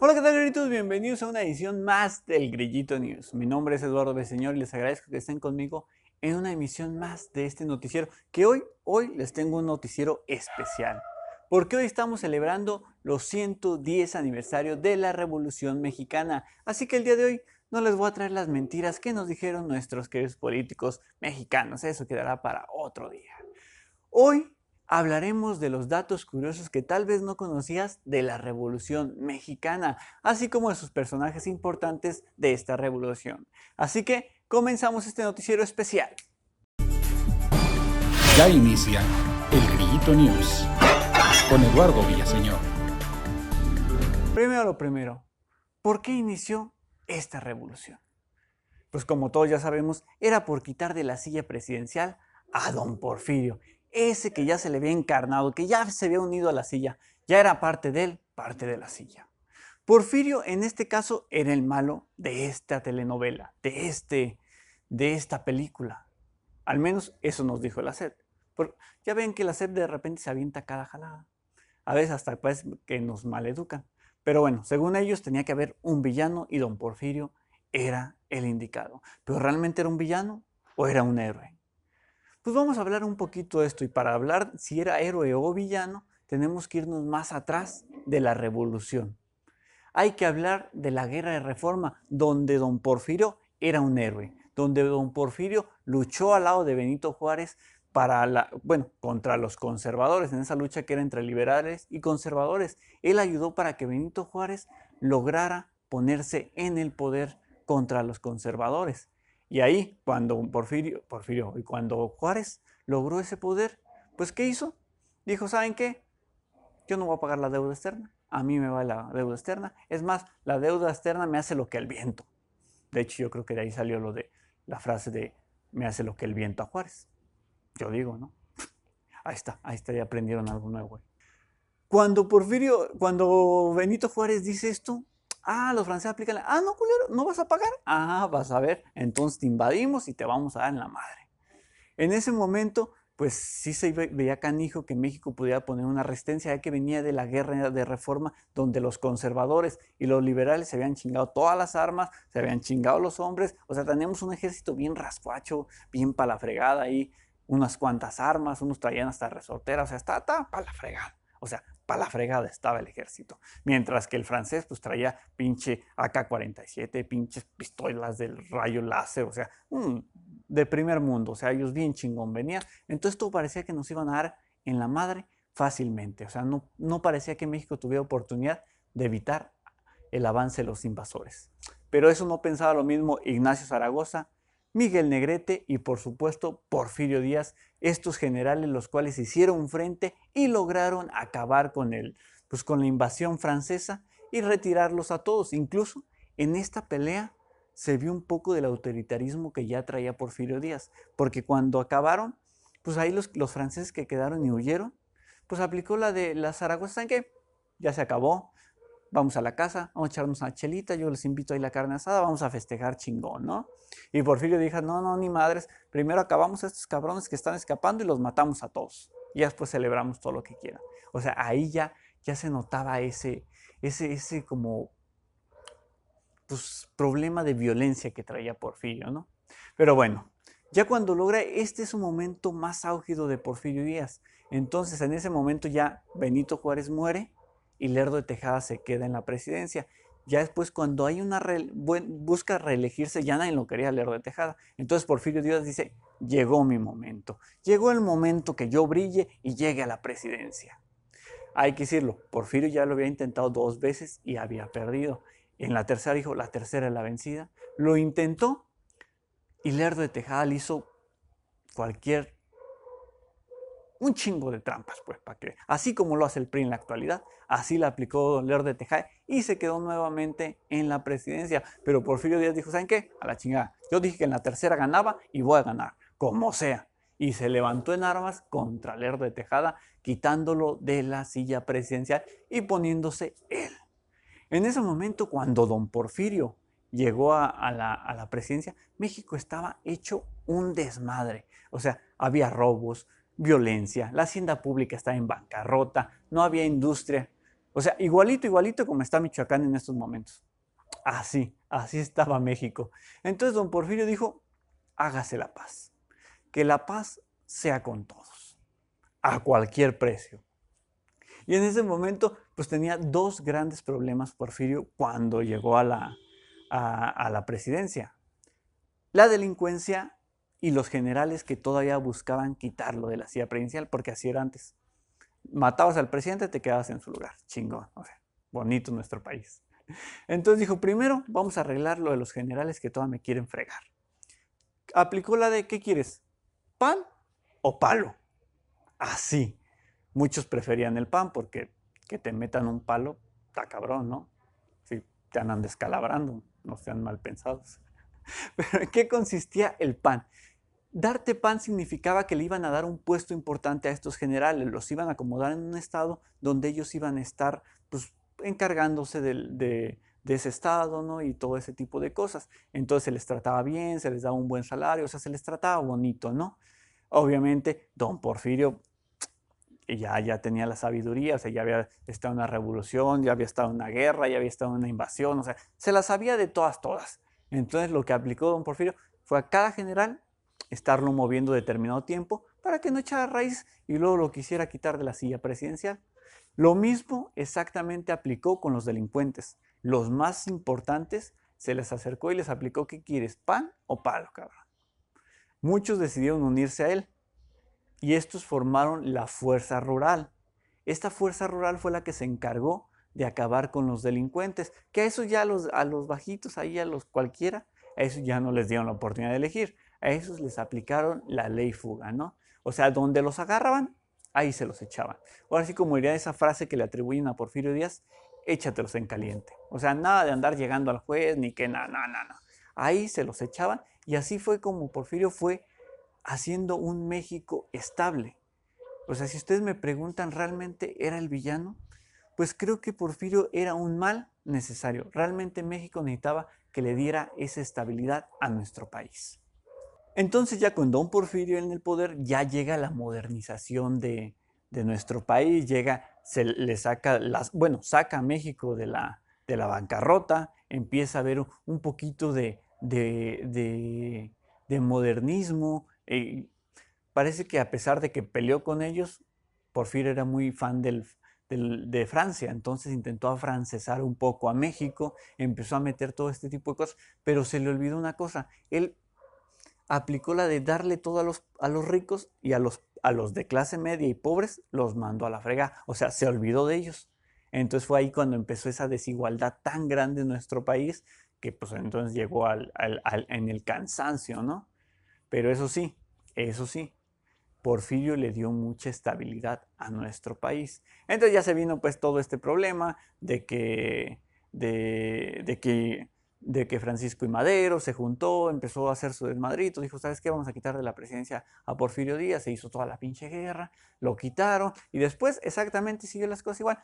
Hola, ¿qué tal, gritos? Bienvenidos a una edición más del Grillito News. Mi nombre es Eduardo Beseñor y les agradezco que estén conmigo en una emisión más de este noticiero, que hoy les tengo un noticiero especial, porque hoy estamos celebrando los 110 aniversarios de la Revolución Mexicana. Así que el día de hoy no les voy a traer las mentiras que nos dijeron nuestros queridos políticos mexicanos. Eso quedará para otro día. Hoy hablaremos de los datos curiosos que tal vez no conocías de la Revolución Mexicana, así como de sus personajes importantes de esta revolución. Así que comenzamos este noticiero especial. Ya inicia el Grillito News con Eduardo Villaseñor. Primero lo primero, ¿por qué inició esta revolución? Pues como todos ya sabemos, era por quitar de la silla presidencial a don Porfirio, ese que ya se le había encarnado, que ya se había unido a la silla, ya era parte de él, parte de la silla. Porfirio en este caso era el malo de esta telenovela, de esta película. Al menos eso nos dijo la SEP. Ya ven que la SEP de repente se avienta cada jalada. A veces hasta parece que nos maleducan. Pero bueno, según ellos tenía que haber un villano y don Porfirio era el indicado. ¿Pero realmente era un villano o era un héroe? Pues vamos a hablar un poquito de esto, y para hablar si era héroe o villano tenemos que irnos más atrás de la revolución. Hay que hablar de la Guerra de Reforma, donde don Porfirio era un héroe, donde don Porfirio luchó al lado de Benito Juárez contra los conservadores, en esa lucha que era entre liberales y conservadores. Él ayudó para que Benito Juárez lograra ponerse en el poder contra los conservadores. Y ahí, cuando Porfirio y cuando Juárez logró ese poder, pues ¿qué hizo? Dijo, ¿saben qué? Yo no voy a pagar la deuda externa, a mí me va la deuda externa. Es más, la deuda externa me hace lo que el viento. De hecho, yo creo que de ahí salió lo de la frase de me hace lo que el viento a Juárez. Yo digo, ¿no? Ahí está, ya aprendieron algo nuevo. Cuando Benito Juárez dice esto, los franceses aplican, no, culero, ¿no vas a pagar? Vas a ver, entonces te invadimos y te vamos a dar en la madre. En ese momento, pues sí se veía canijo que México pudiera poner una resistencia, ya que venía de la guerra de reforma, donde los conservadores y los liberales se habían chingado todas las armas, se habían chingado los hombres. O sea, teníamos un ejército bien rascuacho, bien para la fregada ahí, unas cuantas armas, unos traían hasta resorteras, o sea, estaba para la fregada. O sea, para la fregada estaba el ejército. Mientras que el francés pues traía pinche AK-47, pinches pistolas del rayo láser, o sea, de primer mundo, o sea, ellos bien chingón venían. Entonces todo parecía que nos iban a dar en la madre fácilmente, o sea, no parecía que México tuviera oportunidad de evitar el avance de los invasores. Pero eso no pensaba lo mismo Ignacio Zaragoza, Miguel Negrete y por supuesto Porfirio Díaz, estos generales los cuales hicieron frente y lograron acabar con la invasión francesa y retirarlos a todos. Incluso en esta pelea se vio un poco del autoritarismo que ya traía Porfirio Díaz, porque cuando acabaron, pues ahí los franceses que quedaron y huyeron, pues aplicó la de la Zaragoza, ¿saben qué? Ya se acabó, vamos a la casa, vamos a echarnos una chelita, yo les invito ahí la carne asada, vamos a festejar chingón, ¿no? Y Porfirio dijo, no, ni madres, primero acabamos a estos cabrones que están escapando y los matamos a todos. Y después celebramos todo lo que quieran. O sea, ahí ya se notaba ese como pues, problema de violencia que traía Porfirio, ¿no? Pero bueno, ya cuando logra, este es un momento más álgido de Porfirio Díaz. Entonces, en ese momento ya Benito Juárez muere y Lerdo de Tejada se queda en la presidencia. Ya después, cuando hay busca reelegirse, ya nadie lo quería Lerdo de Tejada. Entonces Porfirio Díaz dice, llegó mi momento. Llegó el momento que yo brille y llegue a la presidencia. Hay que decirlo, Porfirio ya lo había intentado 2 veces y había perdido. En la tercera dijo, la tercera es la vencida. Lo intentó y Lerdo de Tejada le hizo cualquier, un chingo de trampas, pues, para que, así como lo hace el PRI en la actualidad, así la aplicó Lerdo de Tejada y se quedó nuevamente en la presidencia. Pero Porfirio Díaz dijo, ¿saben qué? A la chingada. Yo dije que en la tercera ganaba y voy a ganar, como sea. Y se levantó en armas contra Lerdo de Tejada, quitándolo de la silla presidencial y poniéndose él. En ese momento, cuando don Porfirio llegó a la presidencia, México estaba hecho un desmadre. O sea, había robos, violencia, la hacienda pública estaba en bancarrota, no había industria. O sea, igualito, igualito como está Michoacán en estos momentos. Así estaba México. Entonces don Porfirio dijo, hágase la paz. Que la paz sea con todos, a cualquier precio. Y en ese momento, pues tenía dos grandes problemas Porfirio cuando llegó a la presidencia. La delincuencia y los generales que todavía buscaban quitarlo de la silla presidencial, porque así era antes. Matabas al presidente, te quedabas en su lugar. Chingón, o sea, bonito nuestro país. Entonces dijo, primero vamos a arreglar lo de los generales que todavía me quieren fregar. Aplicó la de, ¿qué quieres? ¿Pan o palo? Así. Muchos preferían el pan porque que te metan un palo, está cabrón, ¿no? Si te andan descalabrando, no sean mal pensados. Pero ¿en qué consistía el pan? Darte pan significaba que le iban a dar un puesto importante a estos generales, los iban a acomodar en un estado donde ellos iban a estar pues, encargándose de ese estado, ¿no? Y todo ese tipo de cosas. Entonces se les trataba bien, se les daba un buen salario, o sea, se les trataba bonito, ¿no? Obviamente, don Porfirio ya tenía la sabiduría, o sea, ya había estado en una revolución, ya había estado en una guerra, ya había estado en una invasión, o sea, se la sabía de todas. Entonces lo que aplicó don Porfirio fue a cada general estarlo moviendo determinado tiempo para que no echara raíz y luego lo quisiera quitar de la silla presidencial. Lo mismo exactamente aplicó con los delincuentes. Los más importantes se les acercó y les aplicó, ¿qué quieres? ¿Pan o palo, cabrón? Muchos decidieron unirse a él y estos formaron la Fuerza Rural. Esta Fuerza Rural fue la que se encargó de acabar con los delincuentes, que a esos ya a los bajitos, ahí a los cualquiera, a esos ya no les dieron la oportunidad de elegir, a esos les aplicaron la ley fuga, ¿no? O sea, donde los agarraban, ahí se los echaban. Ahora sí, como diría esa frase que le atribuyen a Porfirio Díaz, échatelos en caliente. O sea, nada de andar llegando al juez, ni que nada. Ahí se los echaban y así fue como Porfirio fue haciendo un México estable. O sea, si ustedes me preguntan, ¿realmente era el villano? Pues creo que Porfirio era un mal necesario. Realmente México necesitaba que le diera esa estabilidad a nuestro país. Entonces ya con don Porfirio en el poder ya llega la modernización de nuestro país, se le saca saca a México de la bancarrota, empieza a haber un poquito de modernismo. Parece que a pesar de que peleó con ellos, Porfirio era muy fan de Francia, entonces intentó afrancesar un poco a México, empezó a meter todo este tipo de cosas, pero se le olvidó una cosa, él aplicó la de darle todo a los ricos y a los de clase media y pobres los mandó a la frega, o sea, se olvidó de ellos. Entonces fue ahí cuando empezó esa desigualdad tan grande en nuestro país que pues entonces llegó en el cansancio, ¿no? Pero eso sí, Porfirio le dio mucha estabilidad a nuestro país. Entonces ya se vino pues todo este problema de que Francisco y Madero se juntó, empezó a hacer su desmadrito, dijo, ¿sabes qué? Vamos a quitar de la presidencia a Porfirio Díaz, se hizo toda la pinche guerra, lo quitaron y después exactamente siguió las cosas igual.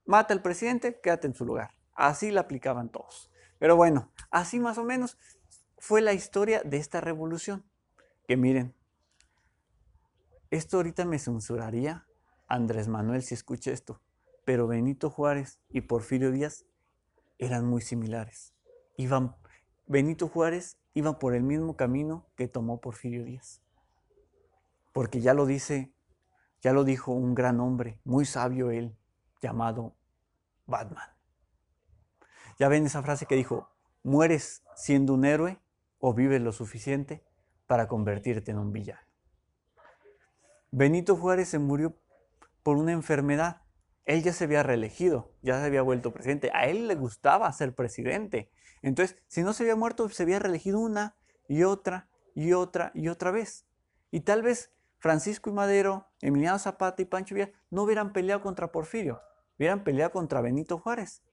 Mata al presidente, quédate en su lugar. Así la aplicaban todos. Pero bueno, así más o menos fue la historia de esta revolución. Que miren, esto ahorita me censuraría Andrés Manuel si escucha esto, pero Benito Juárez y Porfirio Díaz eran muy similares. Benito Juárez iba por el mismo camino que tomó Porfirio Díaz. Porque ya lo dijo un gran hombre, muy sabio él, llamado Batman. Ya ven esa frase que dijo, mueres siendo un héroe o vives lo suficiente para convertirte en un villano. Benito Juárez se murió por una enfermedad. Él ya se había reelegido, ya se había vuelto presidente. A él le gustaba ser presidente. Entonces, si no se había muerto, se había reelegido una y otra y otra y otra vez. Y tal vez Francisco y Madero, Emiliano Zapata y Pancho Villa no hubieran peleado contra Porfirio, hubieran peleado contra Benito Juárez.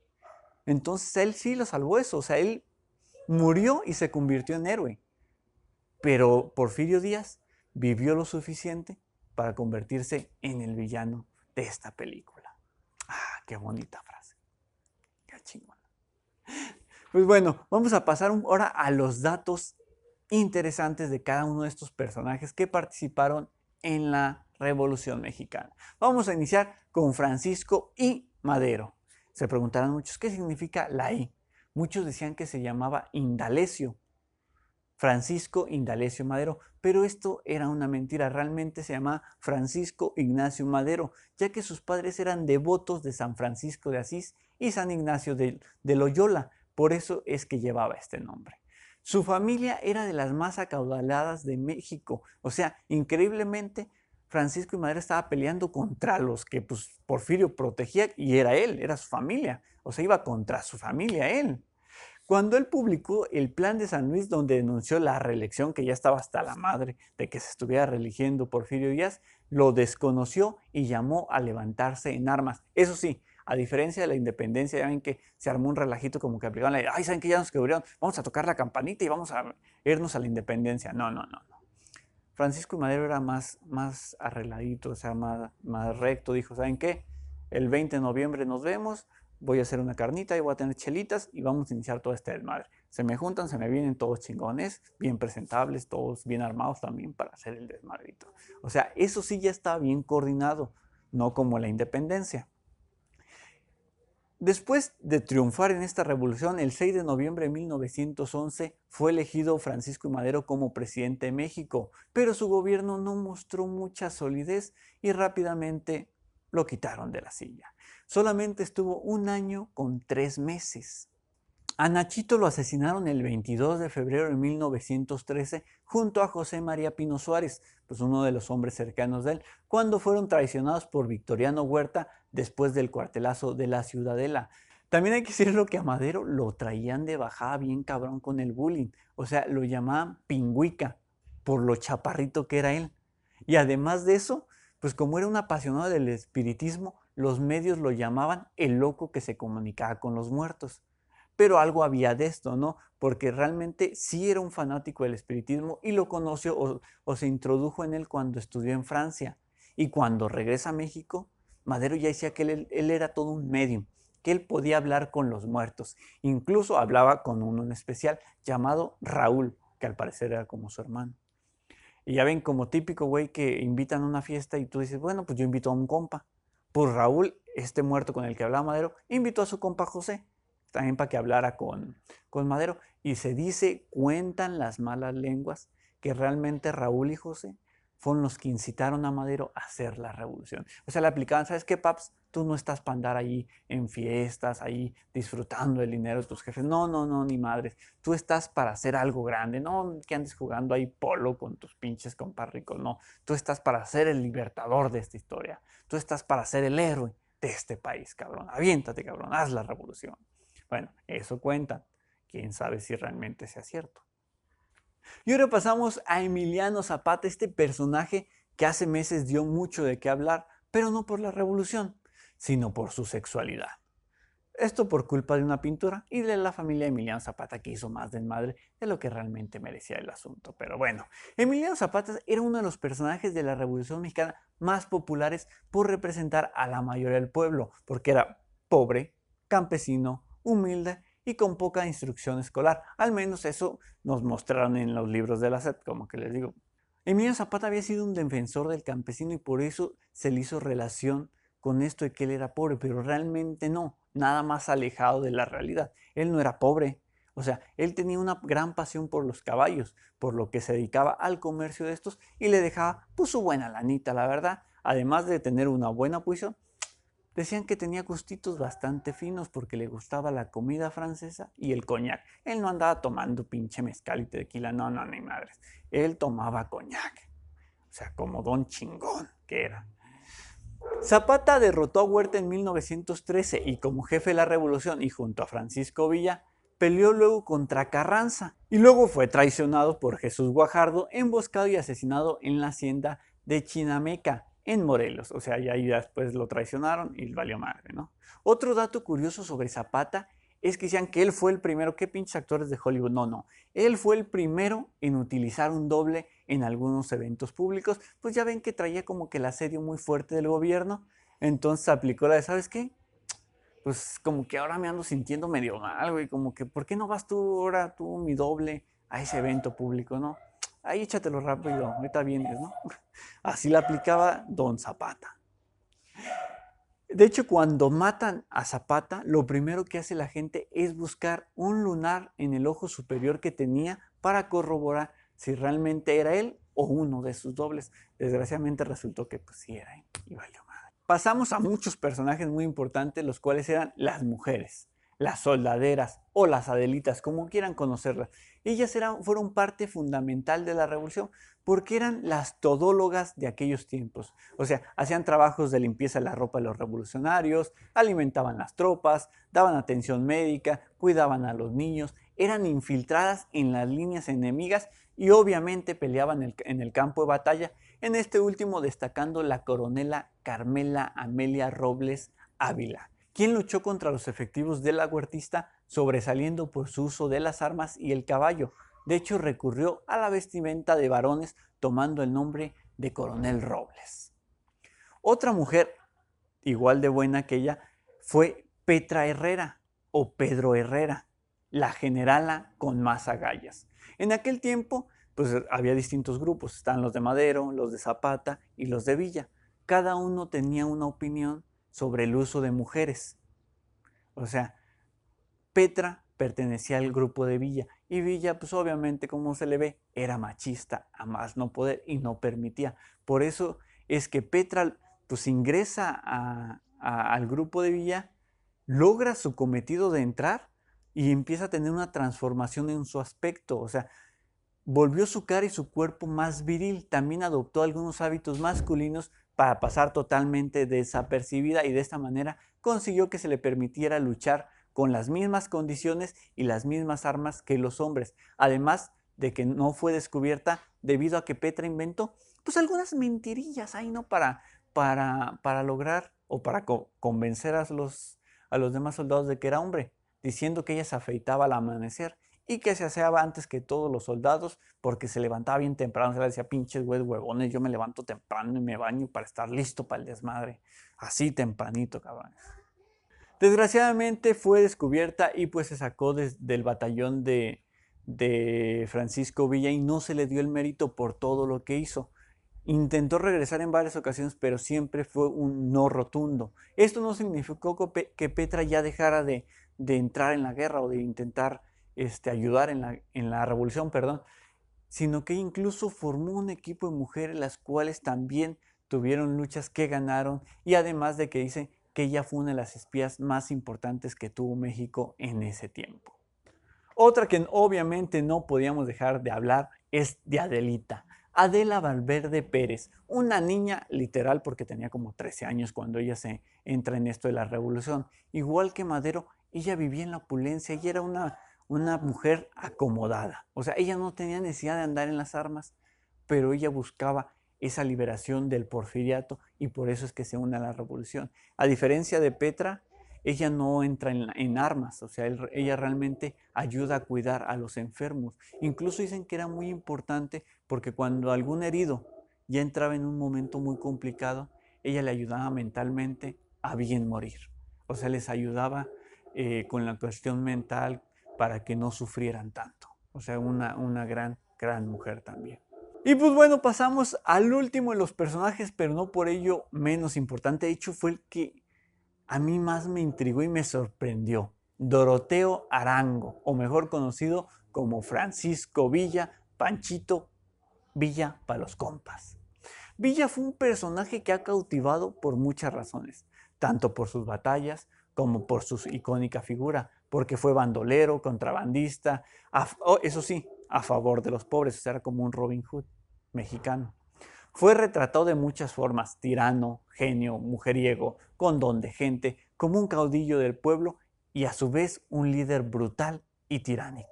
Entonces él sí lo salvó eso, o sea, él murió y se convirtió en héroe. Pero Porfirio Díaz vivió lo suficiente para convertirse en el villano de esta película. Ah, qué bonita frase. Qué chingona. Pues bueno, vamos a pasar ahora a los datos interesantes de cada uno de estos personajes que participaron en la Revolución Mexicana. Vamos a iniciar con Francisco y Madero. Se preguntarán muchos, ¿qué significa la I? Muchos decían que se llamaba Indalecio, Francisco Indalecio Madero, pero esto era una mentira, realmente se llamaba Francisco Ignacio Madero, ya que sus padres eran devotos de San Francisco de Asís y San Ignacio de Loyola, por eso es que llevaba este nombre. Su familia era de las más acaudaladas de México, o sea, increíblemente Francisco y Madero estaba peleando contra los que pues, Porfirio protegía y era él, era su familia, o sea, iba contra su familia él. Cuando él publicó el Plan de San Luis, donde denunció la reelección, que ya estaba hasta la madre de que se estuviera reeligiendo Porfirio Díaz, lo desconoció y llamó a levantarse en armas. Eso sí, a diferencia de la independencia, ya ven que se armó un relajito como que aplicaban la, ay, ¿saben qué? Ya nos quedaron, vamos a tocar la campanita y vamos a irnos a la independencia. No, no, no, no. Francisco y Madero era más arregladito, o sea, más recto. Dijo, ¿saben qué? El 20 de noviembre nos vemos, voy a hacer una carnita y voy a tener chelitas y vamos a iniciar todo este desmadre. Se me juntan, se me vienen todos chingones, bien presentables, todos bien armados también para hacer el desmadrito. O sea, eso sí ya está bien coordinado, no como la independencia. Después de triunfar en esta revolución, el 6 de noviembre de 1911 fue elegido Francisco I. Madero como presidente de México, pero su gobierno no mostró mucha solidez y rápidamente lo quitaron de la silla. Solamente estuvo 1 año con 3 meses. A Nachito lo asesinaron el 22 de febrero de 1913 junto a José María Pino Suárez, pues uno de los hombres cercanos de él, cuando fueron traicionados por Victoriano Huerta después del cuartelazo de la Ciudadela. También hay que decirlo que a Madero lo traían de bajada bien cabrón con el bullying, o sea, lo llamaban pingüica por lo chaparrito que era él. Y además de eso, pues como era un apasionado del espiritismo, los medios lo llamaban el loco que se comunicaba con los muertos. Pero algo había de esto, ¿no? Porque realmente sí era un fanático del espiritismo y lo conoció o se introdujo en él cuando estudió en Francia. Y cuando regresa a México, Madero ya decía que él era todo un medium, que él podía hablar con los muertos. Incluso hablaba con uno en especial llamado Raúl, que al parecer era como su hermano. Y ya ven, como típico güey que invitan a una fiesta y tú dices, bueno, pues yo invito a un compa. Pues Raúl, este muerto con el que hablaba Madero, invitó a su compa José también para que hablara con Madero. Y se dice, cuentan las malas lenguas, que realmente Raúl y José fueron los que incitaron a Madero a hacer la revolución. O sea, le aplicaban, ¿sabes qué, paps? Tú no estás para andar ahí en fiestas, ahí disfrutando del dinero de tus jefes. No, no, no, ni madres. Tú estás para hacer algo grande. No que andes jugando ahí polo con tus pinches compas ricos. No, tú estás para ser el libertador de esta historia. Tú estás para ser el héroe de este país, cabrón. Aviéntate, cabrón. Haz la revolución. Bueno, eso cuenta. Quién sabe si realmente sea cierto. Y ahora pasamos a Emiliano Zapata, este personaje que hace meses dio mucho de qué hablar, pero no por la revolución, sino por su sexualidad. Esto por culpa de una pintura y de la familia Emiliano Zapata, que hizo más desmadre de lo que realmente merecía el asunto. Pero bueno, Emiliano Zapata era uno de los personajes de la Revolución Mexicana más populares por representar a la mayoría del pueblo, porque era pobre, campesino, humilde y con poca instrucción escolar. Al menos eso nos mostraron en los libros de la SEP, como que les digo. Emiliano Zapata había sido un defensor del campesino y por eso se le hizo relación con esto de que él era pobre, pero realmente no, nada más alejado de la realidad. Él no era pobre, o sea, él tenía una gran pasión por los caballos, por lo que se dedicaba al comercio de estos y le dejaba pues su buena lanita, la verdad. Además de tener una buena posición, decían que tenía gustitos bastante finos porque le gustaba la comida francesa y el coñac. Él no andaba tomando pinche mezcal y tequila, no, no, ni madres. Él tomaba coñac, o sea, como don chingón que era. Zapata derrotó a Huerta en 1913 y como jefe de la revolución y junto a Francisco Villa, peleó luego contra Carranza y luego fue traicionado por Jesús Guajardo, emboscado y asesinado en la hacienda de Chinameca, en Morelos. O sea, ya ahí después lo traicionaron y valió madre, ¿no? Otro dato curioso sobre Zapata es que decían que él fue el primero, ¿qué pinches actores de Hollywood? No, no. Él fue el primero en utilizar un doble en algunos eventos públicos. Pues ya ven que traía como que el asedio muy fuerte del gobierno. Entonces aplicó la de, ¿sabes qué? Pues como que ahora me ando sintiendo medio mal, güey. Como que, ¿por qué no vas tú ahora, tú, mi doble, a ese evento público, no? Ahí échatelo rápido, ahorita vienes, ¿no? Así la aplicaba don Zapata. De hecho, cuando matan a Zapata, lo primero que hace la gente es buscar un lunar en el ojo superior que tenía para corroborar si realmente era él o uno de sus dobles. Desgraciadamente resultó que pues sí era él y valió madre. Pasamos a muchos personajes muy importantes, los cuales eran las mujeres, las soldaderas o las adelitas, como quieran conocerlas. Ellas fueron parte fundamental de la revolución porque eran las todólogas de aquellos tiempos. O sea, hacían trabajos de limpieza de la ropa de los revolucionarios, alimentaban las tropas, daban atención médica, cuidaban a los niños, eran infiltradas en las líneas enemigas y obviamente peleaban en el campo de batalla, en este último destacando la coronela Carmela Amelia Robles Ávila, quien luchó contra los efectivos de la huertista, sobresaliendo por su uso de las armas y el caballo. De hecho, recurrió a la vestimenta de varones tomando el nombre de Coronel Robles. Otra mujer igual de buena que ella fue Petra Herrera o Pedro Herrera, la generala con más agallas. En aquel tiempo, pues había distintos grupos, estaban los de Madero, los de Zapata y los de Villa. Cada uno tenía una opinión sobre el uso de mujeres. O sea, Petra pertenecía al grupo de Villa y Villa, pues obviamente, como se le ve, era machista a más no poder y no permitía. Por eso es que Petra pues ingresa al grupo de Villa, logra su cometido de entrar y empieza a tener una transformación en su aspecto. O sea, volvió su cara y su cuerpo más viril. También adoptó algunos hábitos masculinos para pasar totalmente desapercibida y de esta manera consiguió que se le permitiera luchar con las mismas condiciones y las mismas armas que los hombres. Además de que no fue descubierta debido a que Petra inventó pues algunas mentirillas ahí, ¿no? Para lograr o para convencer a los demás soldados de que era hombre, diciendo que ella se afeitaba al amanecer y que se aseaba antes que todos los soldados porque se levantaba bien temprano. Se le decía, pinches huevones, yo me levanto temprano y me baño para estar listo para el desmadre. Así tempranito, cabrones. Desgraciadamente fue descubierta y pues se sacó del batallón de Francisco Villa y no se le dio el mérito por todo lo que hizo. Intentó regresar en varias ocasiones, pero siempre fue un no rotundo. Esto no significó que Petra ya dejara de entrar en la guerra o de intentar ayudar en la revolución, perdón, sino que incluso formó un equipo de mujeres, las cuales también tuvieron luchas que ganaron, y además de que dice que ella fue una de las espías más importantes que tuvo México en ese tiempo. Otra que obviamente no podíamos dejar de hablar es de Adelita. Adela Valverde Pérez, una niña literal porque tenía como 13 años cuando ella se entra en esto de la revolución. Igual que Madero, ella vivía en la opulencia y era una mujer acomodada. O sea, ella no tenía necesidad de andar en las armas, pero ella buscaba esa liberación del porfiriato y por eso es que se une a la revolución. A diferencia de Petra, ella no entra en armas, o sea, ella realmente ayuda a cuidar a los enfermos. Incluso dicen que era muy importante porque cuando algún herido ya entraba en un momento muy complicado, ella le ayudaba mentalmente a bien morir. O sea, les ayudaba con la cuestión mental para que no sufrieran tanto. O sea, una gran mujer también. Y pues bueno, pasamos al último de los personajes, pero no por ello menos importante. De hecho, fue el que a mí más me intrigó y me sorprendió. Doroteo Arango, o mejor conocido como Francisco Villa, Panchito Villa para los compas. Villa fue un personaje que ha cautivado por muchas razones, tanto por sus batallas como por su icónica figura, porque fue bandolero, contrabandista, eso sí, a favor de los pobres, o sea, era como un Robin Hood mexicano. Fue retratado de muchas formas, tirano, genio, mujeriego, con don de gente, como un caudillo del pueblo y a su vez un líder brutal y tiránico.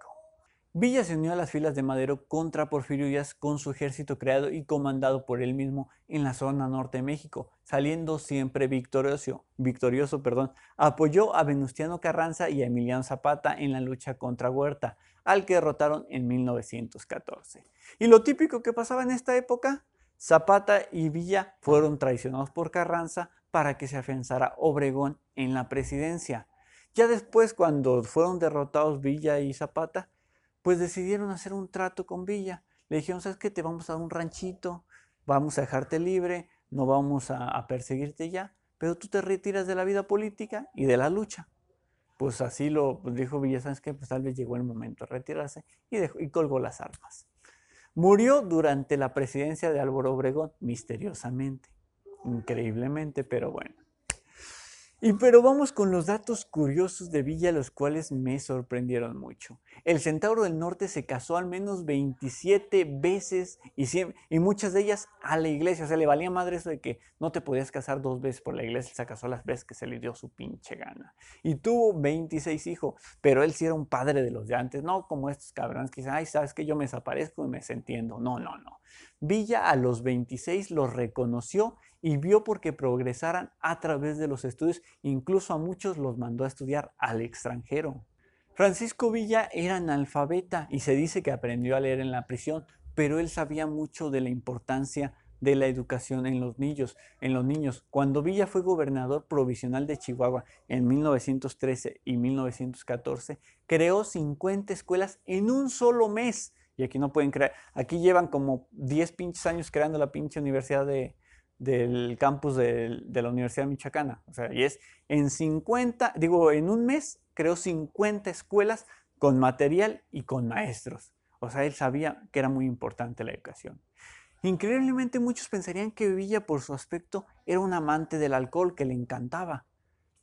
Villa se unió a las filas de Madero contra Porfirio Díaz con su ejército creado y comandado por él mismo en la zona norte de México, saliendo siempre victorioso. Apoyó a Venustiano Carranza y a Emiliano Zapata en la lucha contra Huerta, al que derrotaron en 1914. Y lo típico que pasaba en esta época, Zapata y Villa fueron traicionados por Carranza para que se afianzara Obregón en la presidencia. Ya después, cuando fueron derrotados Villa y Zapata, pues decidieron hacer un trato con Villa. Le dijeron, ¿sabes qué? Te vamos a dar un ranchito, vamos a dejarte libre, no vamos a perseguirte ya, pero tú te retiras de la vida política y de la lucha. Pues así lo dijo Villa, ¿sabes qué? Pues tal vez llegó el momento de retirarse y colgó las armas. Murió durante la presidencia de Álvaro Obregón, misteriosamente, increíblemente, pero bueno. Pero vamos con los datos curiosos de Villa, los cuales me sorprendieron mucho. El Centauro del Norte se casó al menos 27 veces y muchas de ellas a la iglesia. O sea, le valía madre eso de que no te podías casar 2 veces por la iglesia. Se casó las veces que se le dio su pinche gana. Y tuvo 26 hijos, pero él sí era un padre de los de antes. No como estos cabrones que dicen, ay, ¿sabes qué? Yo me desaparezco y me desentiendo. No. Villa a los 26 los reconoció y vio porque progresaran a través de los estudios, incluso a muchos los mandó a estudiar al extranjero. Francisco Villa era analfabeta y se dice que aprendió a leer en la prisión, pero él sabía mucho de la importancia de la educación en los niños. Cuando Villa fue gobernador provisional de Chihuahua en 1913 y 1914, creó 50 escuelas en un solo mes. Y aquí no pueden creer, aquí llevan como 10 pinches años creando la pinche universidad del campus de la Universidad Michoacana. O sea, y es en un mes creó 50 escuelas con material y con maestros. O sea, él sabía que era muy importante la educación. Increíblemente muchos pensarían que Villa por su aspecto era un amante del alcohol que le encantaba,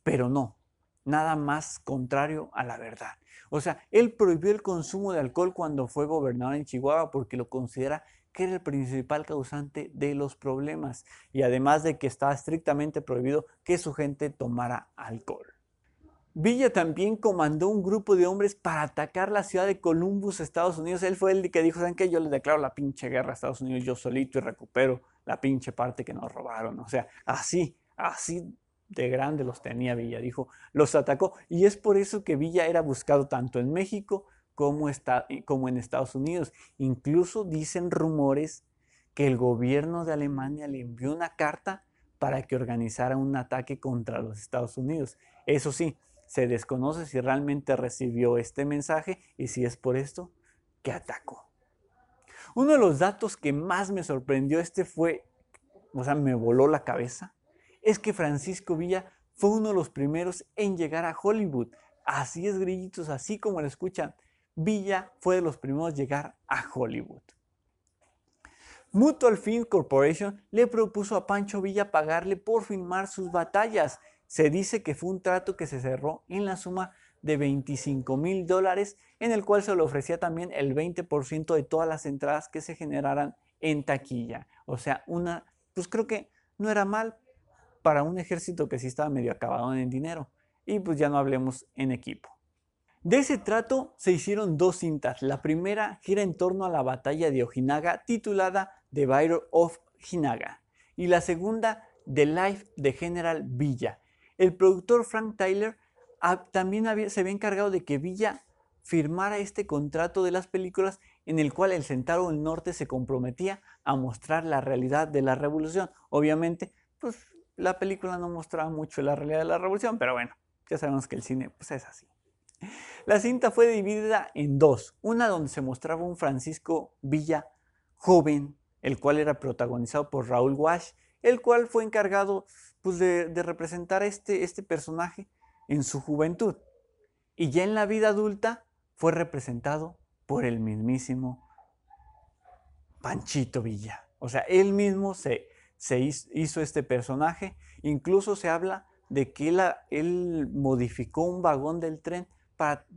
pero no, nada más contrario a la verdad. O sea, él prohibió el consumo de alcohol cuando fue gobernador en Chihuahua porque lo considera que era el principal causante de los problemas y además de que estaba estrictamente prohibido que su gente tomara alcohol. Villa también comandó un grupo de hombres para atacar la ciudad de Columbus, Estados Unidos. Él fue el que dijo, ¿saben qué? Yo les declaro la pinche guerra a Estados Unidos yo solito y recupero la pinche parte que nos robaron. O sea, así de grande los tenía Villa. Dijo, los atacó. Y es por eso que Villa era buscado tanto en México como en Estados Unidos. Incluso dicen rumores que el gobierno de Alemania le envió una carta para que organizara un ataque contra los Estados Unidos. Eso sí, se desconoce si realmente recibió este mensaje y si es por esto que atacó. Uno de los datos que más me sorprendió me voló la cabeza, es que Francisco Villa fue uno de los primeros en llegar a Hollywood. Así es, grillitos, así como lo escuchan. Villa fue de los primeros en llegar a Hollywood. Mutual Film Corporation le propuso a Pancho Villa pagarle por filmar sus batallas. Se dice que fue un trato que se cerró en la suma de $25,000, en el cual se le ofrecía también el 20% de todas las entradas que se generaran en taquilla. O sea, pues creo que no era mal para un ejército que sí estaba medio acabado en dinero. Y pues ya no hablemos en equipo. De ese trato se hicieron 2 cintas. La primera gira en torno a la batalla de Ojinaga, titulada The Battle of Ojinaga. Y la segunda, The Life de General Villa. El productor Frank Tyler también se había encargado de que Villa firmara este contrato de las películas en el cual el Centauro del Norte se comprometía a mostrar la realidad de la revolución. Obviamente, pues la película no mostraba mucho la realidad de la revolución, pero bueno, ya sabemos que el cine pues es así. La cinta fue dividida en 2, una donde se mostraba un Francisco Villa joven, el cual era protagonizado por Raúl Wash, el cual fue encargado pues, de representar este personaje en su juventud. Y ya en la vida adulta fue representado por el mismísimo Panchito Villa. O sea, él mismo se hizo este personaje. Incluso se habla de que él modificó un vagón del tren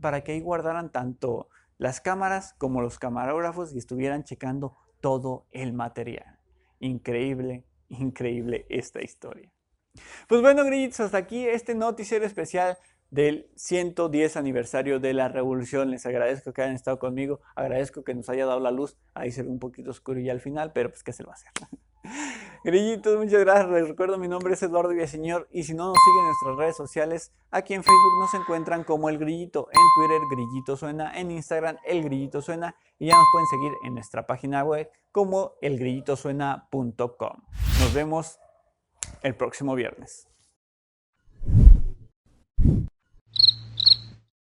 para que ahí guardaran tanto las cámaras como los camarógrafos y estuvieran checando todo el material. Increíble, increíble esta historia. Pues bueno, grillitos, hasta aquí este noticiero especial del 110 aniversario de la Revolución. Les agradezco que hayan estado conmigo, agradezco que nos haya dado la luz. Ahí se ve un poquito oscuro ya al final, pero pues qué se le va a hacer. Grillitos, muchas gracias. Les recuerdo, mi nombre es Eduardo Villaseñor y si no nos siguen en nuestras redes sociales, aquí en Facebook nos encuentran como El Grillito, en Twitter Grillito Suena, en Instagram El Grillito Suena y ya nos pueden seguir en nuestra página web como elgrillitosuena.com. Nos vemos el próximo viernes.